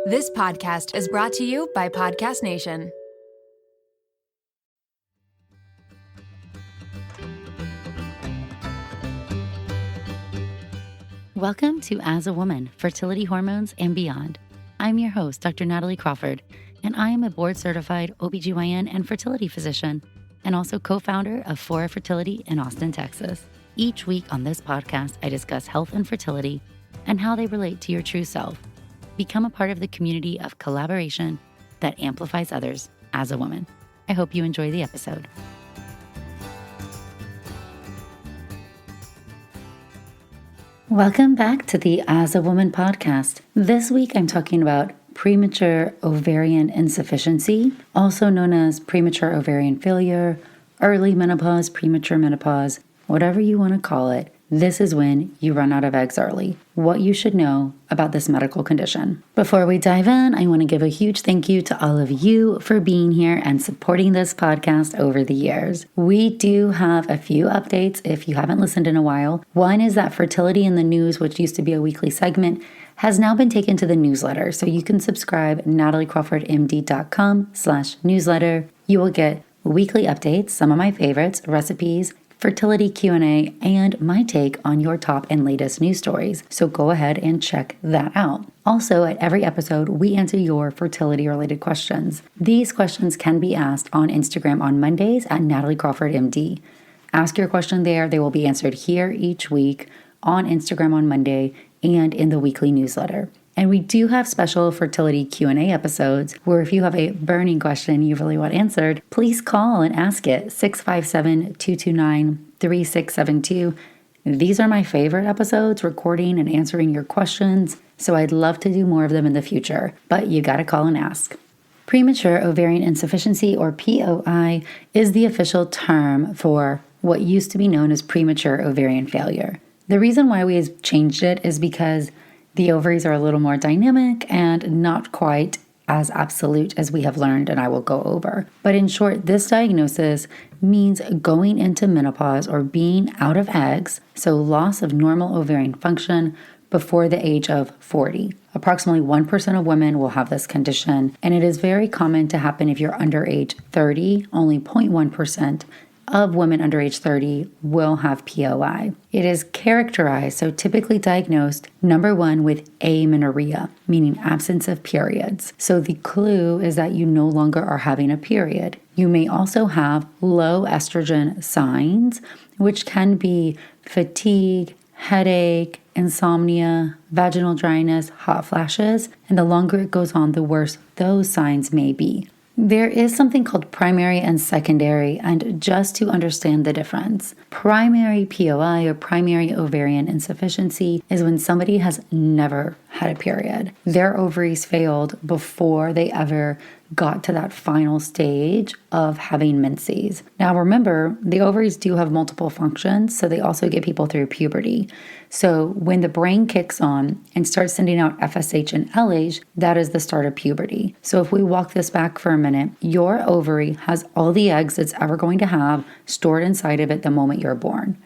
This podcast is brought to you by Podcast Nation. Welcome to As a Woman, Fertility Hormones and Beyond. I'm your host, Dr. Natalie Crawford, and I am a board-certified OBGYN and fertility physician, and also co-founder of Fora Fertility in Austin, Texas. Each week on this podcast, I discuss health and fertility and how they relate to your true self. Become a part of the community of collaboration that amplifies others as a woman. I hope you enjoy the episode. Welcome back to the As a Woman podcast. This week I'm talking about premature ovarian insufficiency, also known as premature ovarian failure, early menopause, premature menopause, whatever you want to call it. This is when you run out of eggs early. What you should know about this medical condition. Before we dive in, I want to give a huge thank you to all of you for being here and supporting this podcast over the years. We do have a few updates if you haven't listened in a while. One is that Fertility in the News, which used to be a weekly segment, has now been taken to the newsletter. So you can subscribe nataliecrawfordmd.com/newsletter. You will get weekly updates, some of my favorites, recipes, fertility Q&A, and my take on your top and latest news stories. So go ahead and check that out. Also, at every episode, we answer your fertility-related questions. These questions can be asked on Instagram on Mondays at nataliecrawfordmd. Ask your question there. They will be answered here each week on Instagram on Monday and in the weekly newsletter. And we do have special fertility Q&A episodes where if you have a burning question you really want answered, please call and ask it, 657-229-3672. These are my favorite episodes, recording and answering your questions, so I'd love to do more of them in the future, but you gotta call and ask. Premature ovarian insufficiency, or POI, is the official term for what used to be known as premature ovarian failure. The reason why we changed it is because the ovaries are a little more dynamic and not quite as absolute as we have learned, and I will go over. But in short, this diagnosis means going into menopause or being out of eggs, so loss of normal ovarian function before the age of 40. Approximately 1% of women will have this condition, and it is very common to happen if you're under age 30. Only 0.1% of women under age 30 will have POI. It is characterized, so typically diagnosed, number one, with amenorrhea, meaning absence of periods. So the clue is that you no longer are having a period. You may also have low estrogen signs, which can be fatigue, headache, insomnia, vaginal dryness, hot flashes, and the longer it goes on, the worse those signs may be. There is something called primary and secondary, and just to understand the difference, primary POI or primary ovarian insufficiency is when somebody has never had a period. Their ovaries failed before they ever got to that final stage of having menses. Now remember, the ovaries do have multiple functions, so they also get people through puberty. So when the brain kicks on and starts sending out FSH and LH, that is the start of puberty. So if we walk this back for a minute, your ovary has all the eggs it's ever going to have stored inside of it the moment you're born.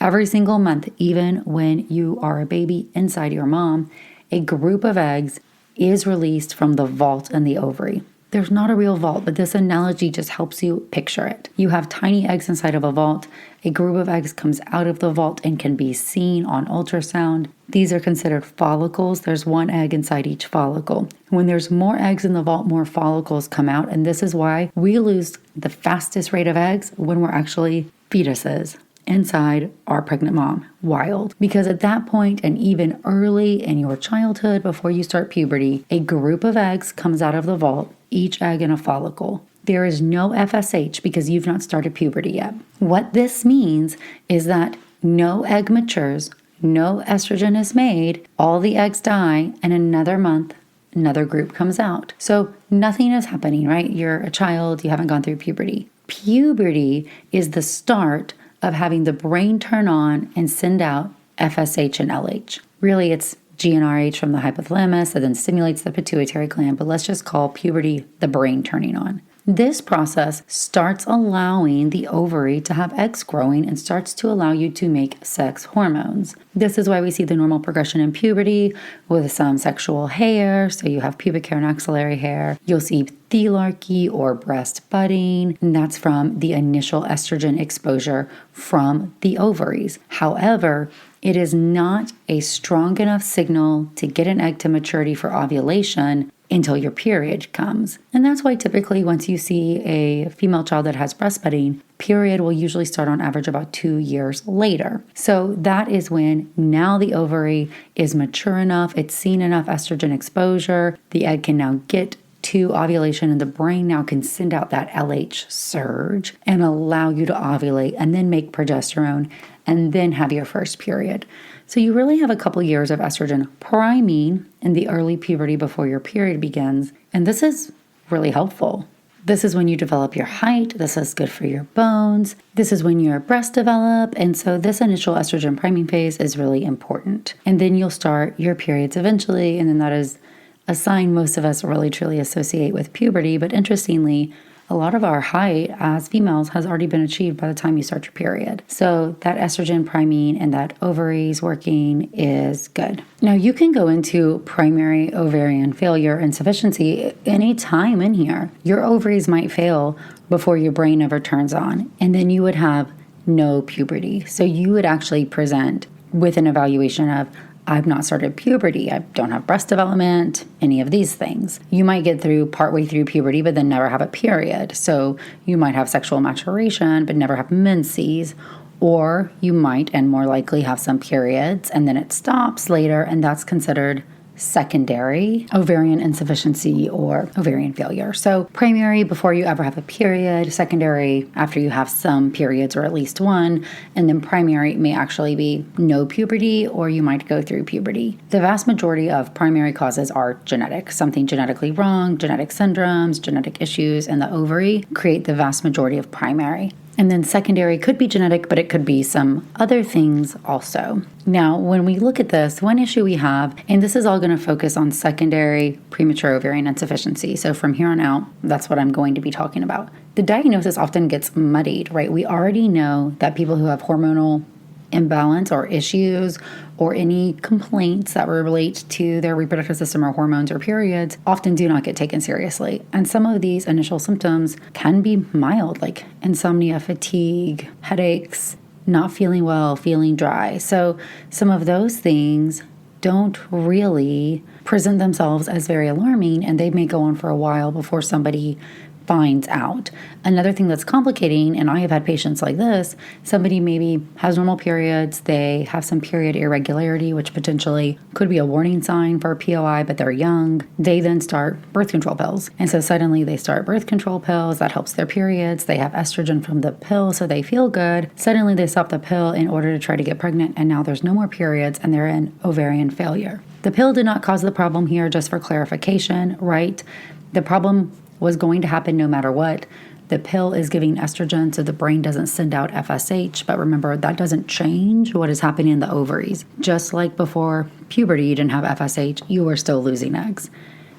Every single month, even when you are a baby inside your mom, a group of eggs is released from the vault in the ovary. There's not a real vault, but this analogy just helps you picture it. You have tiny eggs inside of a vault. A group of eggs comes out of the vault and can be seen on ultrasound. These are considered follicles. There's one egg inside each follicle. When there's more eggs in the vault, more follicles come out, and this is why we lose the fastest rate of eggs when we're actually fetuses inside our pregnant mom. Wild. Because at that point, and even early in your childhood, before you start puberty, a group of eggs comes out of the vault, each egg in a follicle. There is no FSH because you've not started puberty yet. What this means is that no egg matures, no estrogen is made, all the eggs die, and another month, another group comes out. So nothing is happening, right? You're a child, you haven't gone through puberty. Puberty is the start of having the brain turn on and send out FSH and LH. Really, it's GnRH from the hypothalamus that then stimulates the pituitary gland, but let's just call puberty the brain turning on. This process starts allowing the ovary to have eggs growing and starts to allow you to make sex hormones. This is why we see the normal progression in puberty with some sexual hair. So you have pubic hair and axillary hair. You'll see thelarchy or breast budding, and that's from the initial estrogen exposure from the ovaries. However, it is not a strong enough signal to get an egg to maturity for ovulation until your period comes. And that's why typically once you see a female child that has breast budding, period will usually start on average about 2 years later. So that is when now the ovary is mature enough, it's seen enough estrogen exposure, the egg can now get to ovulation and the brain now can send out that LH surge and allow you to ovulate and then make progesterone and then have your first period. So you really have a couple years of estrogen priming in the early puberty before your period begins. And this is really helpful. This is when you develop your height. This is good for your bones. This is when your breasts develop. And so this initial estrogen priming phase is really important. And then you'll start your periods eventually. And then that is a sign most of us really truly associate with puberty. But interestingly, a lot of our height as females has already been achieved by the time you start your period. So that estrogen priming and that ovaries working is good. Now you can go into primary ovarian failure insufficiency any time in here. Your ovaries might fail before your brain ever turns on, and then you would have no puberty. So you would actually present with an evaluation of, I've not started puberty, I don't have breast development, any of these things. You might get through partway through puberty, but then never have a period. So you might have sexual maturation, but never have menses. Or you might, and more likely, have some periods, and then it stops later, and that's considered secondary ovarian insufficiency or ovarian failure. So primary before you ever have a period, secondary after you have some periods or at least one, and then primary may actually be no puberty or you might go through puberty. The vast majority of primary causes are genetic. Something genetically wrong, genetic syndromes, genetic issues in the ovary create the vast majority of primary. And then secondary could be genetic, but it could be some other things also. Now, when we look at this, one issue we have, and this is all going to focus on secondary premature ovarian insufficiency. So from here on out, that's what I'm going to be talking about. The diagnosis often gets muddied, right? We already know that people who have hormonal imbalance or issues or any complaints that relate to their reproductive system or hormones or periods often do not get taken seriously. And some of these initial symptoms can be mild, like insomnia, fatigue, headaches, not feeling well, feeling dry. So some of those things don't really present themselves as very alarming, and they may go on for a while before somebody finds out. Another thing that's complicating, and I have had patients like this, somebody maybe has normal periods, they have some period irregularity, which potentially could be a warning sign for a POI, but they're young. They then start birth control pills. And so suddenly they start birth control pills, that helps their periods. They have estrogen from the pill, so they feel good. Suddenly they stop the pill in order to try to get pregnant, and now there's no more periods, and they're in ovarian failure. The pill did not cause the problem here, just for clarification, right? The problem was going to happen no matter what. The pill is giving estrogen so the brain doesn't send out FSH, but remember, that doesn't change what is happening in the ovaries. Just like before puberty, you didn't have FSH, you were still losing eggs.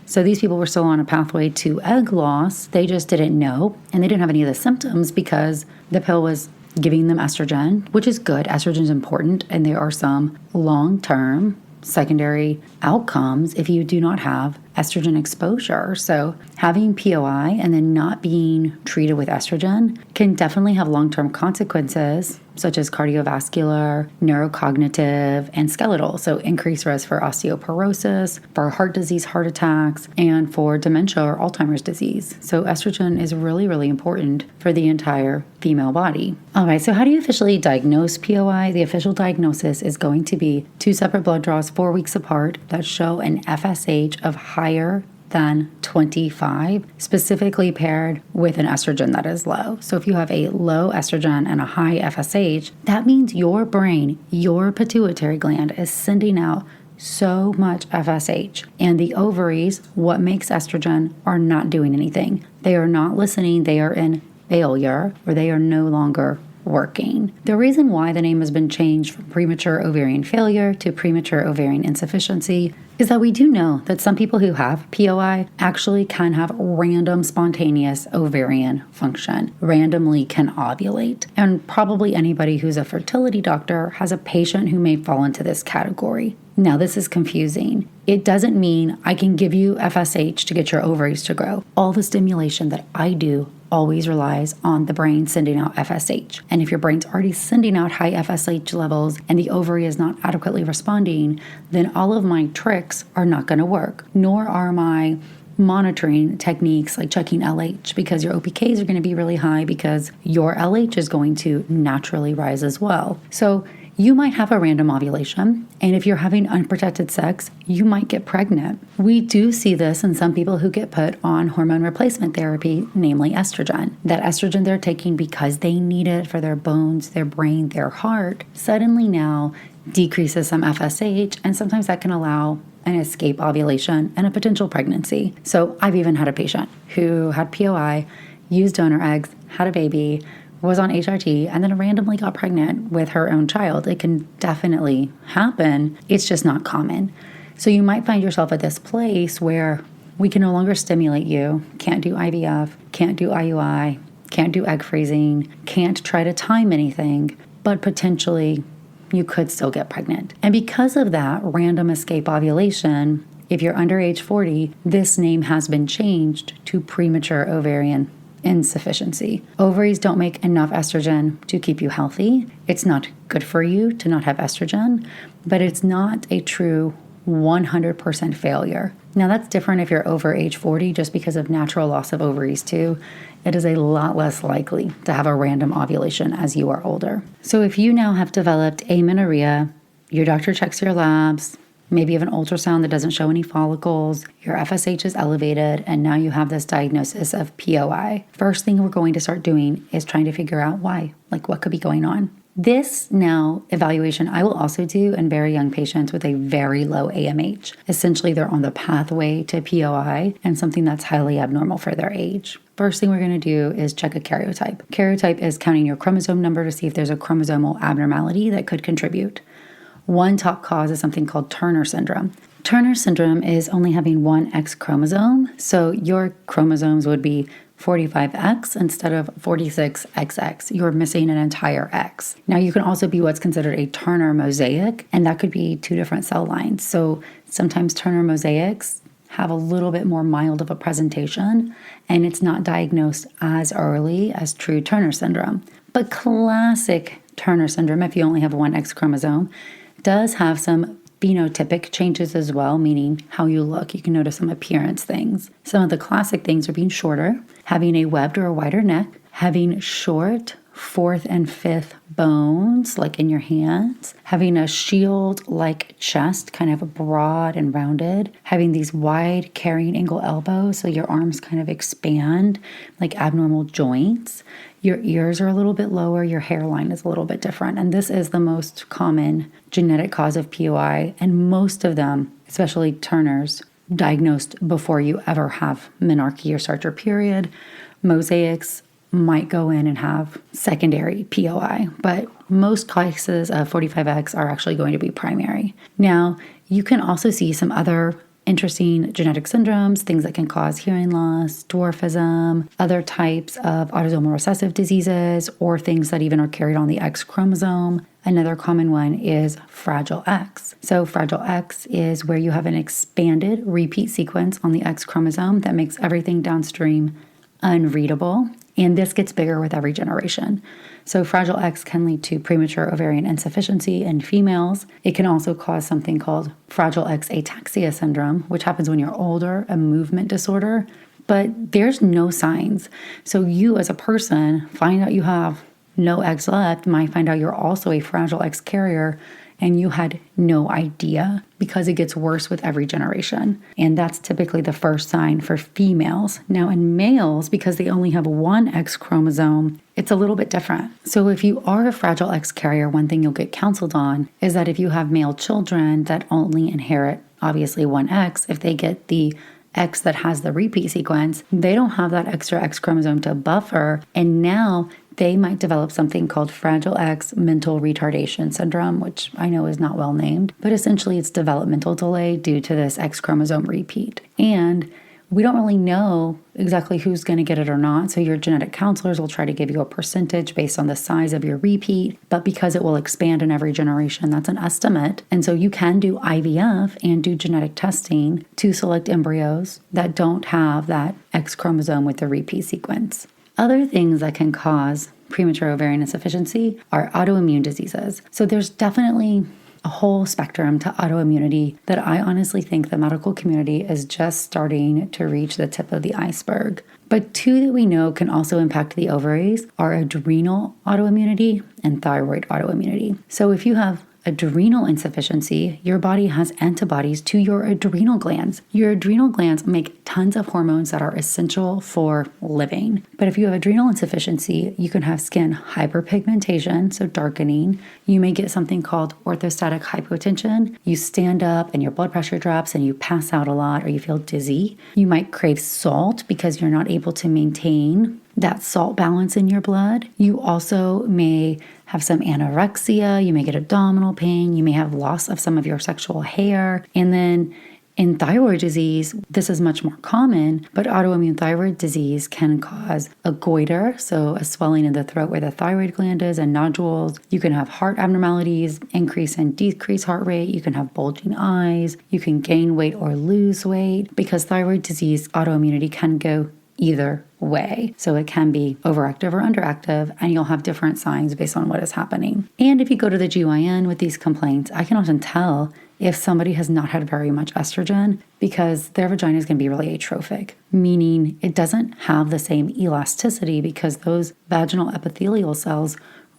So these people were still on a pathway to egg loss. They just didn't know, and they didn't have any of the symptoms because the pill was giving them estrogen, which is good. Estrogen is important, and there are some long-term secondary outcomes if you do not have estrogen exposure. So having POI and then not being treated with estrogen can definitely have long-term consequences, such as cardiovascular, neurocognitive, and skeletal. So increased risk for osteoporosis, for heart disease, heart attacks, and for dementia or Alzheimer's disease. So estrogen is really, really important for the entire female body. All right, so how do you officially diagnose POI? The official diagnosis is going to be 2 separate blood draws 4 weeks apart that show an FSH of higher than 25, specifically paired with an estrogen that is low. So if you have a low estrogen and a high FSH, that means your brain, your pituitary gland is sending out so much FSH. And the ovaries, what makes estrogen, are not doing anything. They are not listening. They are in failure, or they are no longer working. The reason why the name has been changed from premature ovarian failure to premature ovarian insufficiency is that we do know that some people who have POI actually can have random spontaneous ovarian function, randomly can ovulate. And probably anybody who's a fertility doctor has a patient who may fall into this category. Now, this is confusing. It doesn't mean I can give you FSH to get your ovaries to grow. All the stimulation that I do always relies on the brain sending out FSH. And if your brain's already sending out high FSH levels and the ovary is not adequately responding, then all of my tricks are not going to work, nor are my monitoring techniques like checking LH, because your OPKs are going to be really high because your LH is going to naturally rise as well. So you might have a random ovulation, and if you're having unprotected sex, you might get pregnant. We do see this in some people who get put on hormone replacement therapy, namely estrogen. That estrogen they're taking because they need it for their bones, their brain, their heart, suddenly now decreases some FSH, and sometimes that can allow an escape ovulation and a potential pregnancy. So I've even had a patient who had POI, used donor eggs, had a baby, was on HRT, and then randomly got pregnant with her own child. It can definitely happen. It's just not common. So you might find yourself at this place where we can no longer stimulate you, can't do IVF, can't do IUI, can't do egg freezing, can't try to time anything, but potentially you could still get pregnant. And because of that random escape ovulation, if you're under age 40, this name has been changed to premature ovarian insufficiency. Ovaries don't make enough estrogen to keep you healthy. It's not good for you to not have estrogen, but it's not a true 100% failure. Now that's different if you're over age 40 just because of natural loss of ovaries too. It is a lot less likely to have a random ovulation as you are older. So if you now have developed amenorrhea, your doctor checks your labs, maybe you have an ultrasound that doesn't show any follicles, your FSH is elevated, and now you have this diagnosis of POI. First thing we're going to start doing is trying to figure out why, like what could be going on. This now evaluation I will also do in very young patients with a very low AMH. Essentially, they're on the pathway to POI and something that's highly abnormal for their age. First thing we're going to do is check a karyotype. Karyotype is counting your chromosome number to see if there's a chromosomal abnormality that could contribute. One top cause is something called Turner syndrome. Turner syndrome is only having one X chromosome, so your chromosomes would be 45X instead of 46XX. You're missing an entire X. Now, you can also be what's considered a Turner mosaic, and that could be two different cell lines. So sometimes Turner mosaics have a little bit more mild of a presentation, and it's not diagnosed as early as true Turner syndrome. But classic Turner syndrome, if you only have one X chromosome, does have some phenotypic changes as well, meaning how you look. You can notice some appearance things. Some of the classic things are being shorter, having a webbed or a wider neck, having short fourth and fifth bones, like in your hands, having a shield-like chest, kind of broad and rounded, having these wide carrying angle elbows, so your arms kind of expand like abnormal joints. Your ears are a little bit lower, your hairline is a little bit different. And this is the most common genetic cause of POI. And most of them, especially Turner's, diagnosed before you ever have menarche or start your period. Mosaics might go in and have secondary POI, but most cases of 45X are actually going to be primary. Now, you can also see some other interesting genetic syndromes, things that can cause hearing loss, dwarfism, other types of autosomal recessive diseases, or things that even are carried on the X chromosome. Another common one is Fragile X. So Fragile X is where you have an expanded repeat sequence on the X chromosome that makes everything downstream unreadable. And this gets bigger with every generation. So Fragile X can lead to premature ovarian insufficiency in females. It can also cause something called Fragile X ataxia syndrome, which happens when you're older, a movement disorder. But there's no signs. So you as a person find out you have no eggs left, might find out you're also a Fragile X carrier, and you had no idea because it gets worse with every generation. And that's typically the first sign for females. Now in males, because they only have one X chromosome, it's a little bit different. So if you are a Fragile X carrier, one thing you'll get counseled on is that if you have male children that only inherit obviously one X, if they get the X that has the repeat sequence, they don't have that extra X chromosome to buffer, and now they might develop something called Fragile X mental retardation syndrome, which I know is not well named, but essentially it's developmental delay due to this X chromosome repeat. And we don't really know exactly who's going to get it or not. So your genetic counselors will try to give you a percentage based on the size of your repeat, but because it will expand in every generation, that's an estimate. And so you can do IVF and do genetic testing to select embryos that don't have that X chromosome with the repeat sequence. Other things that can cause premature ovarian insufficiency are autoimmune diseases. So there's definitely a whole spectrum to autoimmunity that I honestly think the medical community is just starting to reach the tip of the iceberg. But two that we know can also impact the ovaries are adrenal autoimmunity and thyroid autoimmunity. So if you have adrenal insufficiency, your body has antibodies to your adrenal glands. Your adrenal glands make tons of hormones that are essential for living. But if you have adrenal insufficiency, you can have skin hyperpigmentation, so darkening. You may get something called orthostatic hypotension. You stand up and your blood pressure drops and you pass out a lot or you feel dizzy. You might crave salt because you're not able to maintain that salt balance in your blood. You also may have some anorexia. You may get abdominal pain. You may have loss of some of your sexual hair. And then in thyroid disease, this is much more common, but autoimmune thyroid disease can cause a goiter, so a swelling in the throat where the thyroid gland is, and nodules. You can have heart abnormalities, increase and decrease heart rate. You can have bulging eyes. You can gain weight or lose weight because thyroid disease autoimmunity can go either way. So it can be overactive or underactive, and you'll have different signs based on what is happening. And if you go to the GYN with these complaints, I can often tell if somebody has not had very much estrogen because their vagina is going to be really atrophic, meaning it doesn't have the same elasticity because those vaginal epithelial cells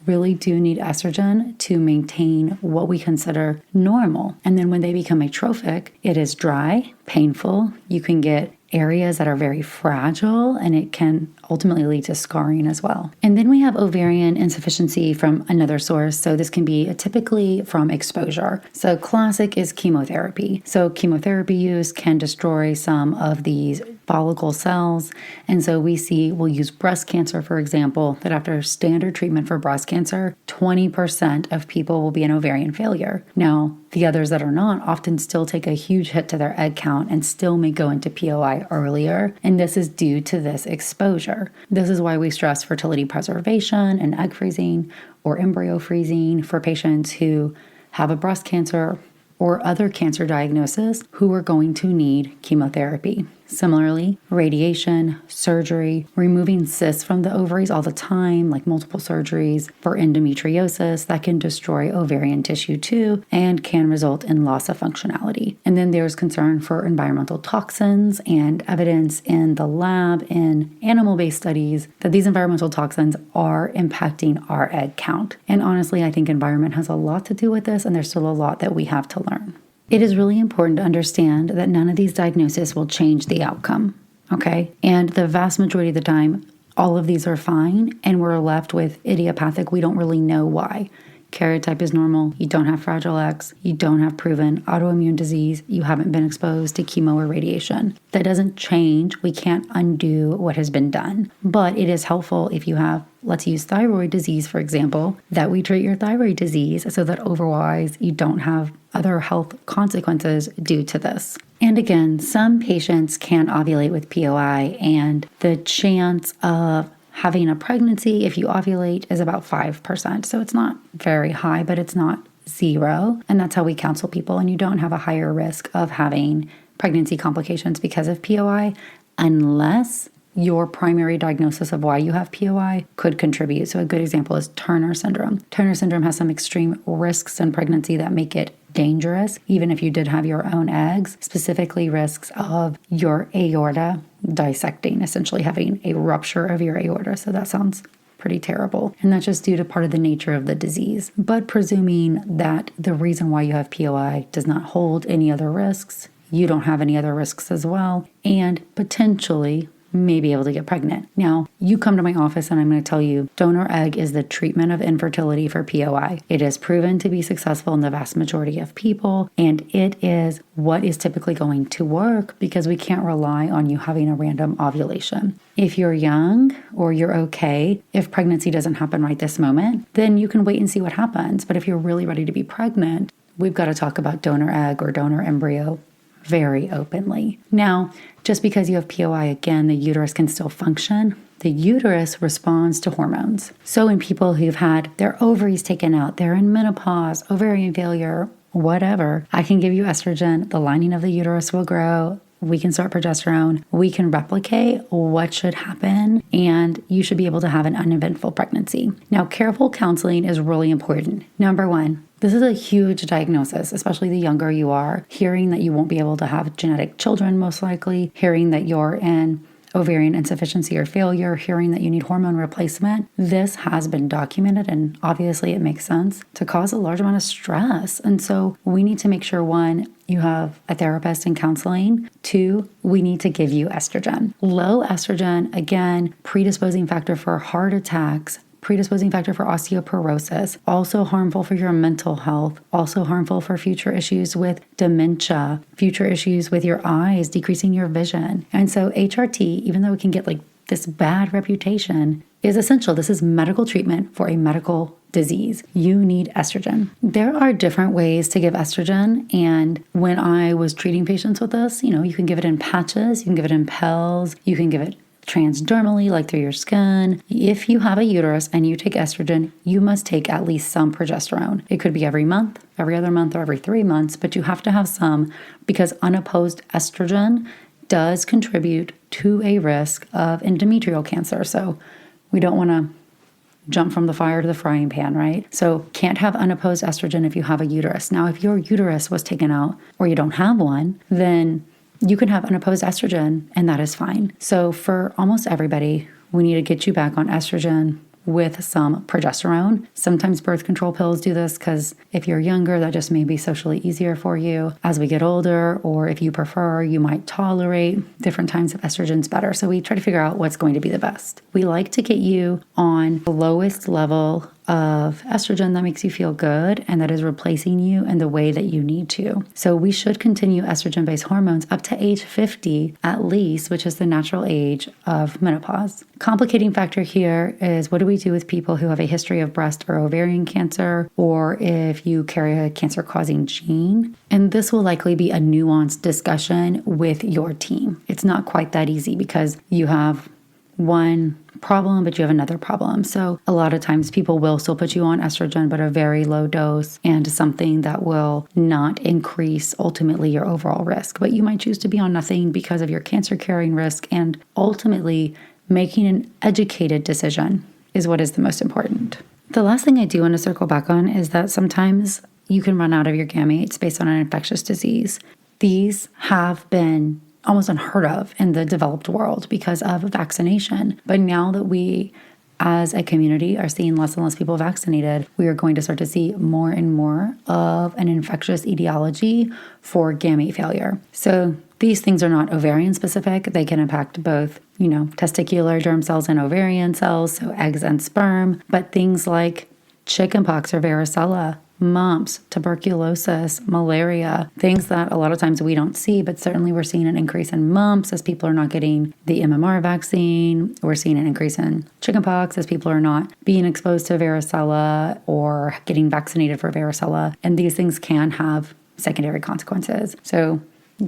really do need estrogen to maintain what we consider normal. And then when they become atrophic, it is dry, painful. You can get areas that are very fragile, and it can ultimately lead to scarring as well. And then we have ovarian insufficiency from another source. So this can be typically from exposure. So classic is chemotherapy. So chemotherapy use can destroy some of these follicle cells. And so we'll use breast cancer, for example, that after standard treatment for breast cancer, 20% of people will be in ovarian failure. Now, the others that are not often still take a huge hit to their egg count and still may go into POI earlier. And this is due to this exposure. This is why we stress fertility preservation and egg freezing or embryo freezing for patients who have a breast cancer or other cancer diagnosis who are going to need chemotherapy. Similarly, radiation, surgery, removing cysts from the ovaries all the time, like multiple surgeries for endometriosis that can destroy ovarian tissue too and can result in loss of functionality. And then there's concern for environmental toxins and evidence in the lab in animal-based studies that these environmental toxins are impacting our egg count. And honestly, I think environment has a lot to do with this, and there's still a lot that we have to learn. It is really important to understand that none of these diagnoses will change the outcome, okay? And the vast majority of the time, all of these are fine, and we're left with idiopathic. We don't really know why. Karyotype is normal. You don't have Fragile X. You don't have proven autoimmune disease. You haven't been exposed to chemo or radiation. That doesn't change. We can't undo what has been done. But it is helpful if you have, let's use thyroid disease, for example, that we treat your thyroid disease so that otherwise you don't have other health consequences due to this. And again, some patients can ovulate with POI, and the chance of having a pregnancy if you ovulate is about 5%. So it's not very high, but it's not zero. And that's how we counsel people. And you don't have a higher risk of having pregnancy complications because of POI unless your primary diagnosis of why you have POI could contribute. So a good example is Turner syndrome. Turner syndrome has some extreme risks in pregnancy that make it dangerous, even if you did have your own eggs, specifically risks of your aorta dissecting, essentially having a rupture of your aorta. So that sounds pretty terrible. And that's just due to part of the nature of the disease. But presuming that the reason why you have POI does not hold any other risks, you don't have any other risks as well, and potentially may be able to get pregnant. Now, you come to my office and I'm going to tell you donor egg is the treatment of infertility for POI. It is proven to be successful in the vast majority of people, and it is what is typically going to work because we can't rely on you having a random ovulation. If you're young or you're okay, if pregnancy doesn't happen right this moment, then you can wait and see what happens. But if you're really ready to be pregnant, we've got to talk about donor egg or donor embryo very openly. Now, just because you have POI, again, the uterus can still function. The uterus responds to hormones. So in people who've had their ovaries taken out, they're in menopause, ovarian failure, whatever, I can give you estrogen. The lining of the uterus will grow. We can start progesterone. We can replicate what should happen, and you should be able to have an uneventful pregnancy. Now, careful counseling is really important. Number one, this is a huge diagnosis, especially the younger you are. Hearing that you won't be able to have genetic children, most likely, hearing that you're in ovarian insufficiency or failure, hearing that you need hormone replacement. This has been documented, and obviously it makes sense to cause a large amount of stress. And so we need to make sure, one, you have a therapist in counseling. Two, we need to give you estrogen. Low estrogen, again, predisposing factor for heart attacks, predisposing factor for osteoporosis, also harmful for your mental health, also harmful for future issues with dementia, future issues with your eyes, decreasing your vision. And so HRT, even though it can get like this bad reputation, is essential. This is medical treatment for a medical disease. You need estrogen. There are different ways to give estrogen. And when I was treating patients with this, you can give it in patches, you can give it in pills, you can give it transdermally, like through your skin. If you have a uterus and you take estrogen, you must take at least some progesterone. It could be every month, every other month, or every 3 months, but you have to have some because unopposed estrogen does contribute to a risk of endometrial cancer. So we don't want to jump from the fire to the frying pan, right? So can't have unopposed estrogen if you have a uterus. Now, if your uterus was taken out or you don't have one, then you can have unopposed estrogen, and that is fine. So for almost everybody, we need to get you back on estrogen with some progesterone. Sometimes birth control pills do this because if you're younger, that just may be socially easier for you. As we get older, or if you prefer, you might tolerate different times of estrogens better. So we try to figure out what's going to be the best. We like to get you on the lowest level of estrogen that makes you feel good and that is replacing you in the way that you need to. So we should continue estrogen-based hormones up to age 50 at least, which is the natural age of menopause. Complicating factor here is, what do we do with people who have a history of breast or ovarian cancer, or if you carry a cancer-causing gene? And this will likely be a nuanced discussion with your team. It's not quite that easy because you have one problem, but you have another problem. So a lot of times people will still put you on estrogen, but a very low dose and something that will not increase ultimately your overall risk. But you might choose to be on nothing because of your cancer carrying risk, and ultimately making an educated decision is what is the most important. The last thing I do want to circle back on is that sometimes you can run out of your gametes based on an infectious disease. These have been almost unheard of in the developed world because of vaccination. But now that we as a community are seeing less and less people vaccinated, we are going to start to see more and more of an infectious etiology for gamete failure. So these things are not ovarian specific. They can impact both, testicular germ cells and ovarian cells, so eggs and sperm, but things like chickenpox or varicella, mumps, tuberculosis, malaria, things that a lot of times we don't see, but certainly we're seeing an increase in mumps as people are not getting the MMR vaccine. We're seeing an increase in chickenpox as people are not being exposed to varicella or getting vaccinated for varicella. And these things can have secondary consequences. So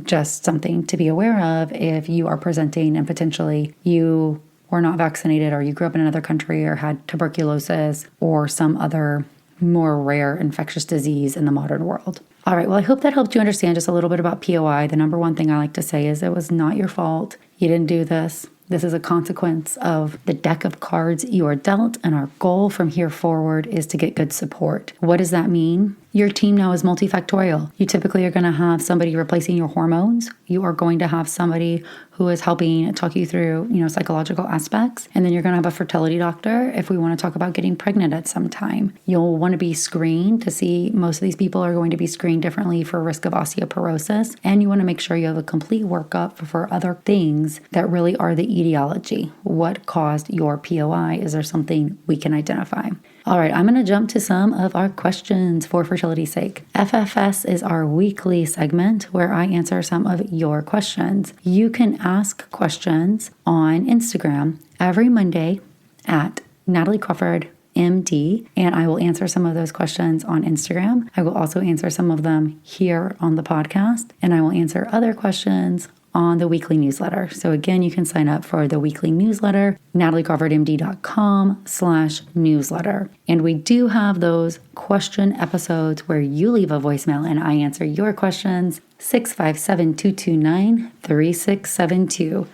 just something to be aware of if you are presenting and potentially you were not vaccinated, or you grew up in another country or had tuberculosis or some other more rare infectious disease in the modern world. All right, well, I hope that helped you understand just a little bit about POI. The number one thing I like to say is it was not your fault. You didn't do this. This is a consequence of the deck of cards you are dealt, and our goal from here forward is to get good support. What does that mean? Your team now is multifactorial. You typically are going to have somebody replacing your hormones. You are going to have somebody who is helping talk you through, psychological aspects. And then you're going to have a fertility doctor if we want to talk about getting pregnant at some time. You'll want to be screened to see, most of these people are going to be screened differently for risk of osteoporosis. And you want to make sure you have a complete workup for other things that really are the etiology. What caused your POI? Is there something we can identify? All right, I'm going to jump to some of our questions for fertility's sake. FFS is our weekly segment where I answer some of your questions. You can ask questions on Instagram every Monday at nataliecrawfordmd, and I will answer some of those questions on Instagram. I will also answer some of them here on the podcast, and I will answer other questions on the weekly newsletter. So again, you can sign up for the weekly newsletter, nataliecrawfordmd.com/newsletter. And we do have those question episodes where you leave a voicemail and I answer your questions, 657-229-3672.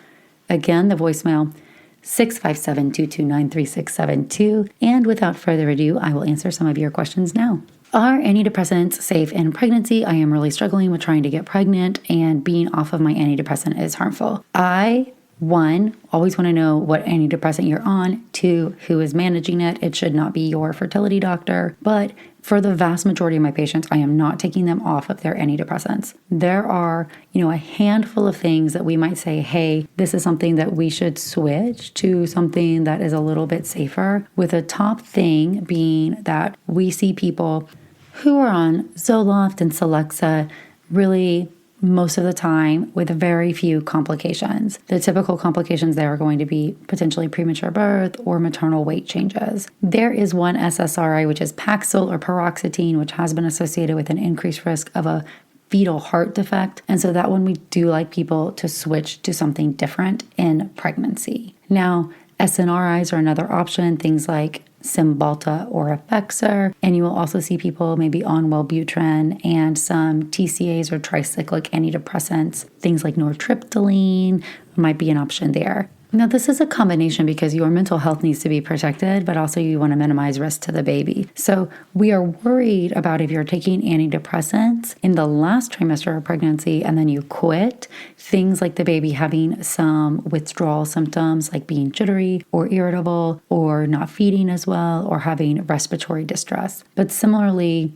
Again, the voicemail, 657-229-3672. And without further ado, I will answer some of your questions now. Are antidepressants safe in pregnancy? I am really struggling with trying to get pregnant, and being off of my antidepressant is harmful. One, always want to know what antidepressant you're on. Two, who is managing it. It should not be your fertility doctor. But for the vast majority of my patients, I am not taking them off of their antidepressants. There are, a handful of things that we might say, hey, this is something that we should switch to something that is a little bit safer. With a top thing being that we see people who are on Zoloft and Celexa really most of the time with very few complications. The typical complications there are going to be potentially premature birth or maternal weight changes. There is one SSRI, which is Paxil or paroxetine, which has been associated with an increased risk of a fetal heart defect. And so that one we do like people to switch to something different in pregnancy. Now, SNRIs are another option, things like Cymbalta or Effexor, and you will also see people maybe on Wellbutrin and some TCAs or tricyclic antidepressants. Things like nortriptyline might be an option there. Now, this is a combination because your mental health needs to be protected, but also you want to minimize risk to the baby. So we are worried about if you're taking antidepressants in the last trimester of pregnancy and then you quit, things like the baby having some withdrawal symptoms like being jittery or irritable or not feeding as well or having respiratory distress. But similarly,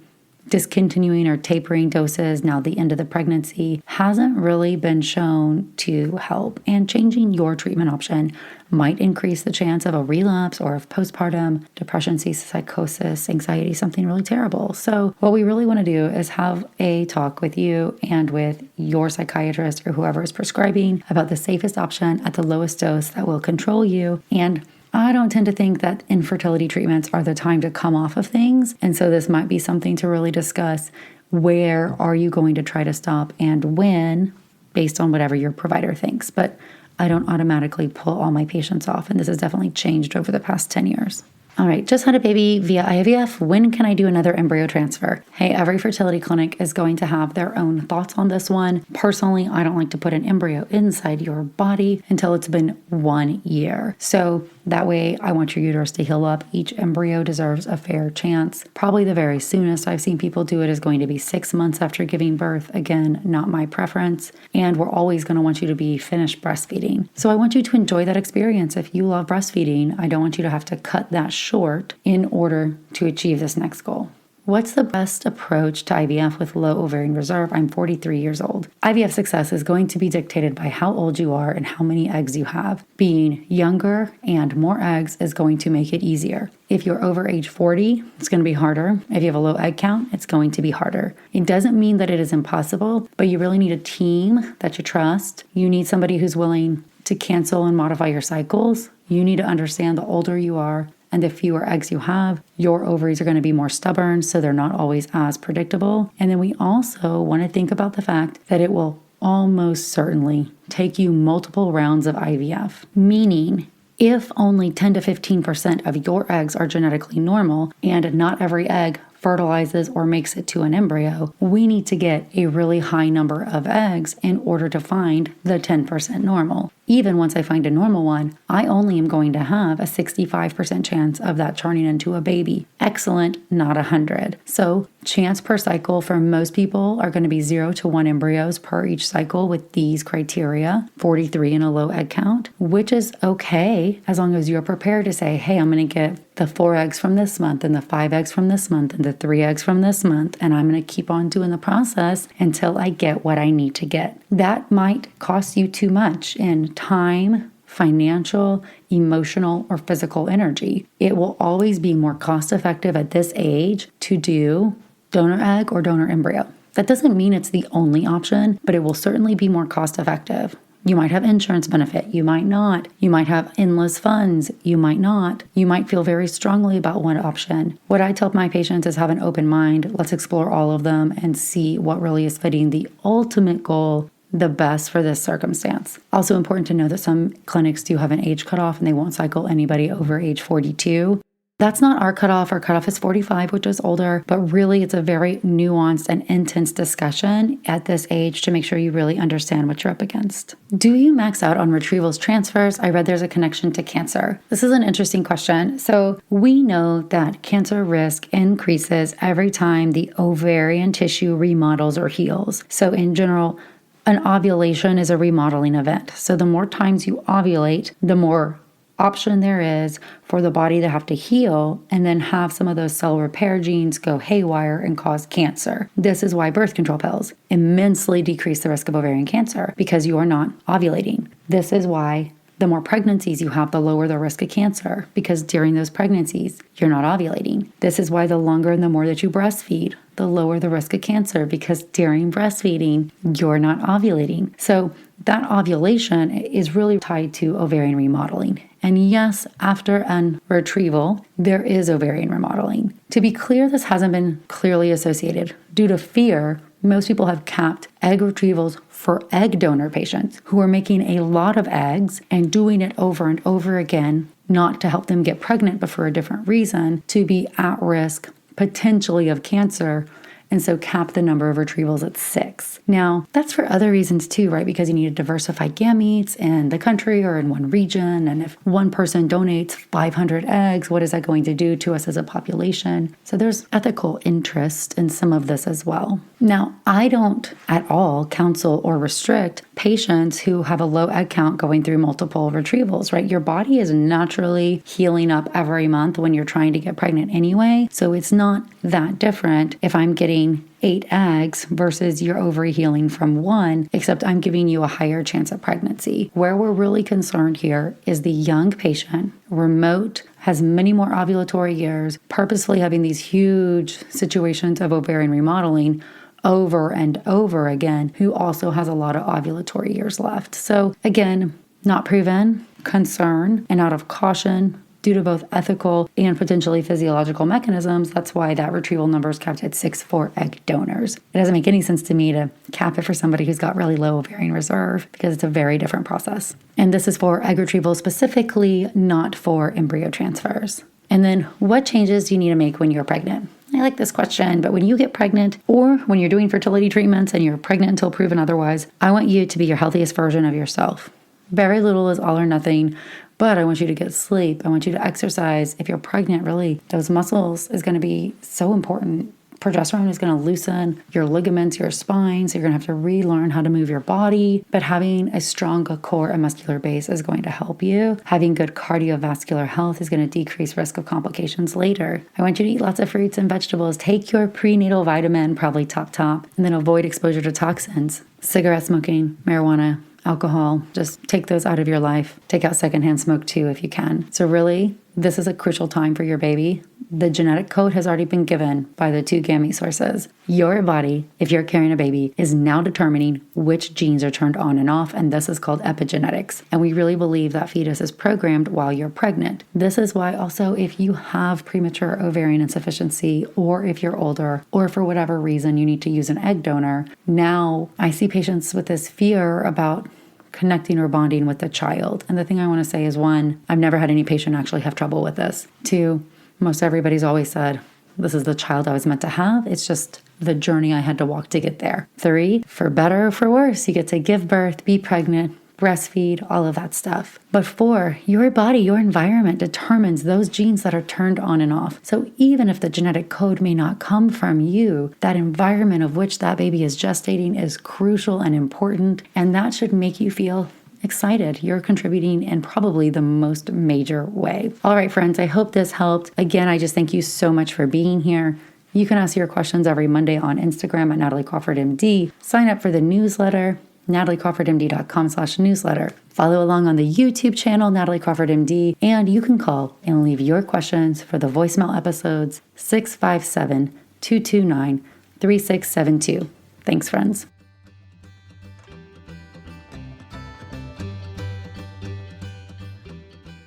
discontinuing or tapering doses now the end of the pregnancy hasn't really been shown to help, and changing your treatment option might increase the chance of a relapse or of postpartum depression, psychosis, anxiety, something really terrible. So what we really want to do is have a talk with you and with your psychiatrist or whoever is prescribing about the safest option at the lowest dose that will control you. And I don't tend to think that infertility treatments are the time to come off of things. And so this might be something to really discuss. Where are you going to try to stop and when, based on whatever your provider thinks. But I don't automatically pull all my patients off. And this has definitely changed over the past 10 years. All right, just had a baby via IVF. When can I do another embryo transfer? Hey, every fertility clinic is going to have their own thoughts on this one. Personally, I don't like to put an embryo inside your body until it's been 1 year. So that way, I want your uterus to heal up. Each embryo deserves a fair chance. Probably the very soonest I've seen people do it is going to be 6 months after giving birth. Again, not my preference. And we're always going to want you to be finished breastfeeding. So I want you to enjoy that experience. If you love breastfeeding, I don't want you to have to cut that short in order to achieve this next goal. What's the best approach to IVF with low ovarian reserve? I'm 43 years old. IVF success is going to be dictated by how old you are and how many eggs you have. Being younger and more eggs is going to make it easier. If you're over age 40, it's going to be harder. If you have a low egg count, it's going to be harder. It doesn't mean that it is impossible, but you really need a team that you trust. You need somebody who's willing to cancel and modify your cycles. You need to understand the older you are and the fewer eggs you have, your ovaries are going to be more stubborn, so they're not always as predictable. And then we also want to think about the fact that it will almost certainly take you multiple rounds of IVF, meaning if only 10 to 15% of your eggs are genetically normal and not every egg fertilizes or makes it to an embryo, we need to get a really high number of eggs in order to find the 10% normal. even once I find a normal one, I only am going to have a 65% chance of that turning into a baby. Excellent, not 100. So chance per cycle for most people are going to be 0 to 1 embryos per each cycle with these criteria, 43 in a low egg count, which is okay as long as you're prepared to say, hey, I'm going to get the 4 eggs from this month and the 5 eggs from this month and the 3 eggs from this month, and I'm going to keep on doing the process until I get what I need to get. That might cost you too much in time, financial, emotional, or physical energy. It will always be more cost effective at this age to do donor egg or donor embryo. That doesn't mean it's the only option, but it will certainly be more cost effective. You might have insurance benefit. You might not. You might have endless funds. You might not. You might feel very strongly about one option. What I tell my patients is have an open mind. Let's explore all of them and see what really is fitting the ultimate goal the best for this circumstance. Also important to know that some clinics do have an age cutoff and they won't cycle anybody over age 42. That's not our cutoff. Our cutoff is 45, which is older, but really it's a very nuanced and intense discussion at this age to make sure you really understand what you're up against. Do you max out on retrievals transfers? I read there's a connection to cancer. This is an interesting question. So we know that cancer risk increases every time the ovarian tissue remodels or heals. So in general, an ovulation is a remodeling event. So the more times you ovulate, the more option there is for the body to have to heal and then have some of those cell repair genes go haywire and cause cancer. This is why birth control pills immensely decrease the risk of ovarian cancer, because you are not ovulating. This is why the more pregnancies you have, the lower the risk of cancer, because during those pregnancies, you're not ovulating. This is why the longer and the more that you breastfeed, the lower the risk of cancer, because during breastfeeding, you're not ovulating. So that ovulation is really tied to ovarian remodeling. And yes, after a retrieval, there is ovarian remodeling. To be clear, this hasn't been clearly associated. Due to fear, most people have capped egg retrievals for egg donor patients who are making a lot of eggs and doing it over and over again, not to help them get pregnant, but for a different reason, to be at risk potentially of cancer, and so cap the number of retrievals at 6. Now, that's for other reasons too, right? Because you need to diversify gametes in the country or in one region. And if one person donates 500 eggs, what is that going to do to us as a population? So there's ethical interest in some of this as well. Now, I don't at all counsel or restrict patients who have a low egg count going through multiple retrievals, right? Your body is naturally healing up every month when you're trying to get pregnant anyway. So it's not that different if I'm getting 8 eggs versus your ovary healing from 1, except I'm giving you a higher chance of pregnancy. Where we're really concerned here is the young patient, remote, has many more ovulatory years, purposefully having these huge situations of ovarian remodeling over and over again, who also has a lot of ovulatory years left. So again, not proven, concern, and out of caution, due to both ethical and potentially physiological mechanisms, that's why that retrieval number is capped at 6 for egg donors. It doesn't make any sense to me to cap it for somebody who's got really low ovarian reserve, because it's a very different process. And this is for egg retrieval specifically, not for embryo transfers. And then what changes do you need to make when you're pregnant? I like this question, but when you get pregnant or when you're doing fertility treatments and you're pregnant until proven otherwise, I want you to be your healthiest version of yourself. Very little is all or nothing. But I want you to get sleep. I want you to exercise. If you're pregnant, really, those muscles is going to be so important. Progesterone is going to loosen your ligaments, your spine. So you're going to have to relearn how to move your body. But having a strong core and muscular base is going to help you. Having good cardiovascular health is going to decrease risk of complications later. I want you to eat lots of fruits and vegetables. Take your prenatal vitamin, probably top, and then avoid exposure to toxins. Cigarette smoking, marijuana, alcohol, just take those out of your life. Take out secondhand smoke too if you can. So really, this is a crucial time for your baby. The genetic code has already been given by the 2 gamete sources. Your body, if you're carrying a baby, is now determining which genes are turned on and off, and this is called epigenetics. And we really believe that fetus is programmed while you're pregnant. This is why also if you have premature ovarian insufficiency, or if you're older, or for whatever reason you need to use an egg donor, now I see patients with this fear about connecting or bonding with the child. And the thing I want to say is, 1, I've never had any patient actually have trouble with this. 2, most everybody's always said, this is the child I was meant to have. It's just the journey I had to walk to get there. 3, for better or for worse, you get to give birth, be pregnant, breastfeed, all of that stuff. But 4, your body, your environment determines those genes that are turned on and off. So even if the genetic code may not come from you, that environment of which that baby is gestating is crucial and important, and that should make you feel excited. You're contributing in probably the most major way. All right, friends, I hope this helped. Again, I just thank you so much for being here. You can ask your questions every Monday on Instagram at nataliecrawfordmd. Sign up for the newsletter, nataliecrawfordmd.com/newsletter. Follow along on the YouTube channel, Natalie Crawford MD, and you can call and leave your questions for the voicemail episodes 657-229-3672. Thanks, friends.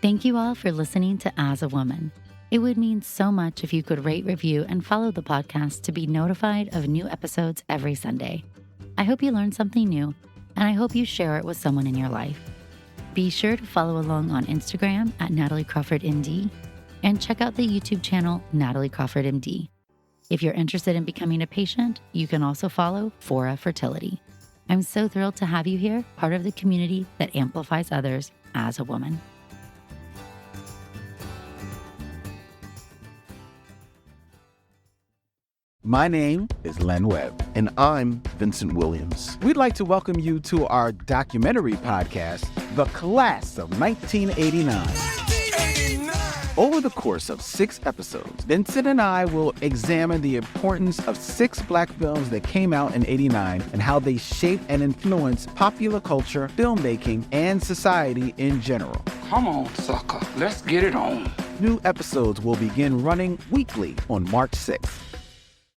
Thank you all for listening to As a Woman. It would mean so much if you could rate, review, and follow the podcast to be notified of new episodes every Sunday. I hope you learned something new, and I hope you share it with someone in your life. Be sure to follow along on Instagram at Natalie Crawford MD, and check out the YouTube channel Natalie Crawford MD. If you're interested in becoming a patient, you can also follow Fora Fertility. I'm so thrilled to have you here, part of the community that amplifies others as a woman. My name is Len Webb. And I'm Vincent Williams. We'd like to welcome you to our documentary podcast, The Class of 1989. Over the course of 6 episodes, Vincent and I will examine the importance of 6 Black films that came out in '89 and how they shaped and influenced popular culture, filmmaking, and society in general. Come on, sucker. Let's get it on. New episodes will begin running weekly on March 6th.